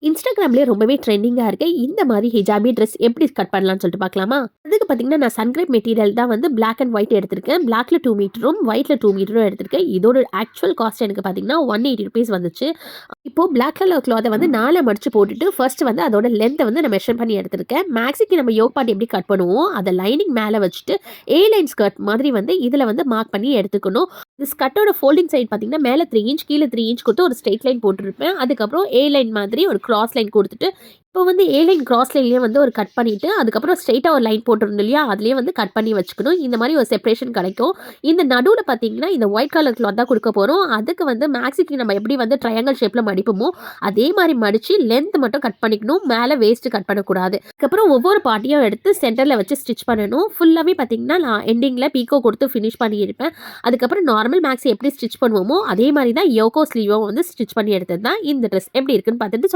இன்ஸ்டாகிராம்லேயே ரொம்பவே ட்ரெண்டிங்காக இருக்கு. இந்த மாதிரி ஹிஜாபி ட்ரெஸ் எப்படி கட் பண்ணலாம்னு சொல்லிட்டு பார்க்கலாமா? அதுக்கு பார்த்தீங்கன்னா, நான் சன்கிரேப் மெட்டீரியல் தான் வந்து பிளாக் அண்ட் ஒயிட் எடுத்திருக்கேன். பிளாக்ல 2 மீட்டரும், ஒயிட்ல 2 மீட்டரும் எடுத்திருக்கேன். இதோட ஆக்சுவல் காஸ்ட் எனக்கு பார்த்தீங்கன்னா, ₹180 வந்துச்சு. இப்போ பிளாக் கலர் கிளாத்தை வந்து 4 மடிச்சு போட்டுட்டு, ஃபர்ஸ்ட் வந்து அதோட லென்த்தை வந்து நான் மெஷர் பண்ணி எடுத்திருக்கேன். மேக்ஸிக்கு நம்ம யோக் பார்ட் எப்படி கட் பண்ணுவோம், அதை லைனிங் மேலே வச்சுட்டு ஏ லைன் ஸ்கர்ட் மாதிரி வந்து இதில் வந்து மார்க் பண்ணி எடுத்துக்கணும். இந்த ஸ்கர்ட்டோட ஃபோல்டிங் சைடு பார்த்தீங்கன்னா, மேலே 3 இன்ச் கீழே 3 இன்ச் கொடுத்து ஒரு ஸ்ட்ரெயிட் லைன் போட்டுருப்பேன். அதுக்கப்புறம் ஏ லைன் மாதிரி ஒரு கிராஸ் லைன் கொடுத்துட்டு, இப்போ வந்து ஏ லைன் கிராஸ் லைன்லேயே வந்து ஒரு கட் பண்ணிவிட்டு, அதுக்கப்புறம் ஸ்ட்ரெயிட்டாக ஒரு லைன் போட்டிருந்தோம் இல்லையா, அதுலேயே வந்து கட் பண்ணி வச்சுக்கணும். இந்த மாதிரி ஒரு செப்பரேஷன் கிடைக்கும். இந்த நடுவில் பார்த்தீங்கன்னா, இந்த ஒயிட் கலர் கிளாத் தான் கொடுக்க போகிறோம். அதுக்கு வந்து மேக்ஸிக்கு நம்ம எப்படி வந்து ட்ரையாங்கிள் ஷேப்பில் மடிப்போமோ அதே மாதிரி மடித்து லென்த் மட்டும் கட் பண்ணிக்கணும். மேலே வேஸ்ட்டு கட் பண்ணக்கூடாது. அதுக்கப்புறம் ஒவ்வொரு பார்ட்டியும் எடுத்து சென்டரில் வச்சு ஸ்டிச் பண்ணணும். ஃபுல்லாகவே பார்த்தீங்கன்னா, நான் எண்டிங்கில் பீக்கோ கொடுத்து ஃபினிஷ் பண்ணியிருப்பேன். அதுக்கப்புறம் நார்மல் மேக்ஸி எப்படி ஸ்டிச் பண்ணுவோமோ அதே மாதிரி தான் யோகோ ஸ்லீவும் வந்து ஸ்டிச் பண்ணி எடுத்தது தான் இந்த ட்ரெஸ். எப்படி இருக்குன்னு பார்த்துட்டு